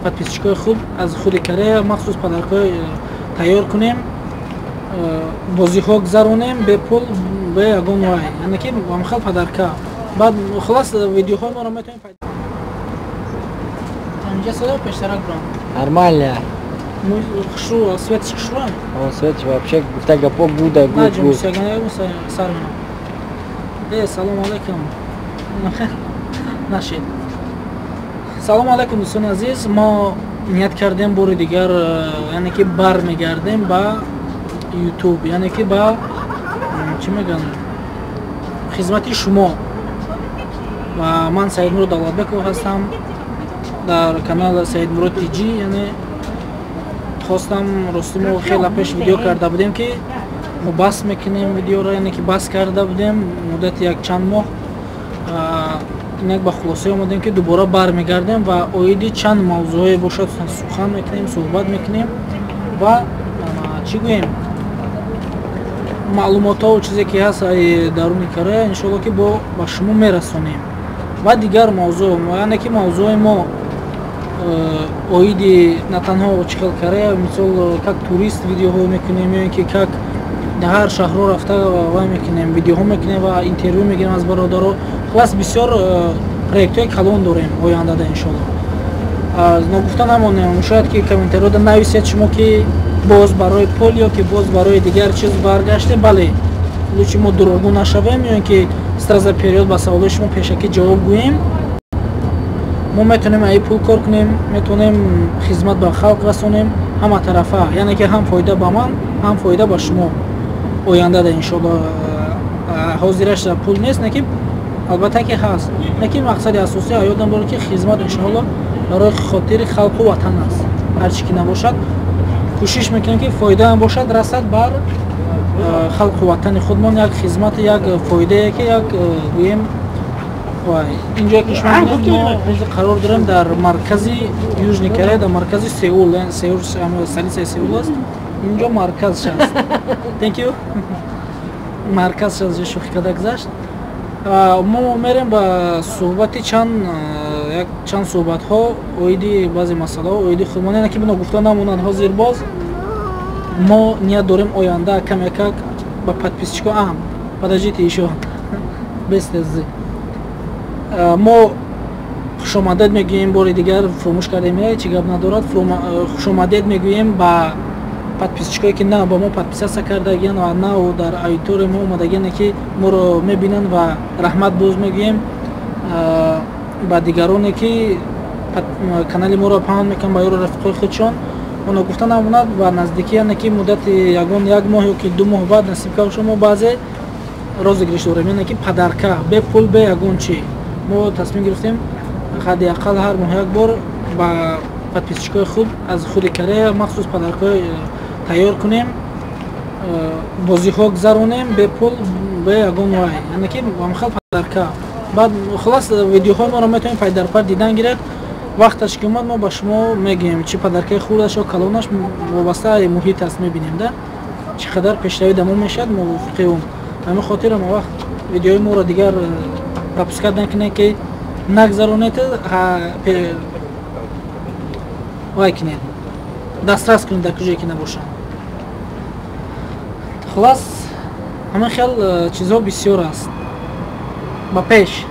подписчикои хуб аз худи Корея махсус подаркҳои тайёр кунем, бозиҳо гузаронем бепул бе ягон вай, яъне ки ҳамхел подарка. баъд хулос видеоҳои моро метавонем пайдо. Инҷа садо пештарак бурам. Нормально. Хушу, светиш хушрӯ? Свет вообще гуфта гапо гуда гуд. Наҷум сягана сар менам. Салому алайкум. Нашид. Салому алайкум дӯстони азиз. Мо ният кардем бори дигар, яъне ки бармегардем ба YouTube, яъне ки ба чӣ мегӯям хизмати шумо. Ва ман Саидмурод Давлатбеков ҳастам дар канали Саидмурод TG, яъне хостам рости мо хеле пеш видео карда будем ки мо бас мекунем видеоро, яъне ки бас карда будем муддати як чанд моҳ. Инак ба хулосаи омадем ки дубора бармегардем ва оиди чанд мавзӯъе бошад сухан мекунем, суҳбат мекунем ва чӣ гӯем маълумотҳо чизе ки ҳаст даруни Корея иншоалло ки ба шумо мерасонем. ва дигар мавзӯъ, яъне ки мавзӯъи мо оиди на танҳо Чхел Корея, мисол как турист видеоҳо мекунем ё ин ки как дар ҳар шаҳрҳо рафта вай мекунем, видеоҳо мекунем ва интервю мегирем аз бародаро. Хулас бисёр проектҳои калон дорем ояндада иншоалло. Ногуфта намонем, шояд ки комментариёда нависед шумо ки боз барои пул ё ки боз барои дигар чиз баргаште. Бале, лучи мо дурӯғгӯ нашавем ё ин ки страза период ба саволои шумо пешакӣ ҷавоб гӯем. Мо метавонем аи пул кор кунем, метавонем хизмат ба халқ расонем, ҳама тарафа, яъне ки ҳам фоида ба ман, ҳам фоида ба шумо ояндада иншоалло. ҳозираш пул нест, не ки албатта ки ҳаст, не ки мақсади асосии ҳаётам боре ки хизмат иншоалло барои хотири халқу ватан аст. ҳар чӣ ки набошад кӯшиш мекунем ки фоидаам бошад расад бар халқу ватани худмон, як хизмати як фоидае ки як гӯем инҷое ки шумо мо қарор дорем дар маркази Южни Корея, дар маркази Сеул, столицаи Сеул аст. инҷо марказ аст. Thank you. Марказ аст, шӯхӣ карда гузашт. мо мерем ба суҳбати чанд суҳбатҳо оиди баъзе масъалаҳо оиди худмон, яъне ки бино гуфта намонад ҳозир боз мо ният дорем оянда камякак ба подписчико подождите ишо бестези мо хушомадед мегӯем, бори дигар фурӯмӯш кардем, чӣ гап надорад, хушомадед мегӯем ба подписчикое ки на ба мо подписатсия кардагиян ва наву дар аудиторияи мо омадагияне ки моро мебинанд ва раҳмат боз мегӯем ба дигароне ки канали моро паҳн мекунанд ба ёро рафиқои худшон. Оно гуфта намонад ба наздикӣ, яъне ки муддати ягон як моҳ ё ки ду моҳ баъд насиб кард шумо баъзе розыгриш дорем, яъне ки падарка бе пул бе ягон чӣ. Мо тасмим гирифтем ҳадди ақал ҳар моҳ як бор ба подписчикои хуб аз худи Корея махсус подаркҳои тайёр кунем, бозиҳо гузаронем бе пул бе ягон вай, яъне ки ҳамхел падарка. баъд хулос видеоҳои моро метавонем пайдарпай дидан гиред. Вақташ ки омад мо ба шумо мегӯем чӣ падаркаи хурдаш ё калонаш вобаста муҳит аст, мебинем да чӣ қадар пештави дамо мешавад мувофиқи он. ҳамин хотир ама вақт видеои моро дигар пропускат накунед ки нагзаронед, вай кунед, дастрас кунед дар куҷое ки набошад. хулас ҳамин хел чизҳо бисёр аст. ба пеш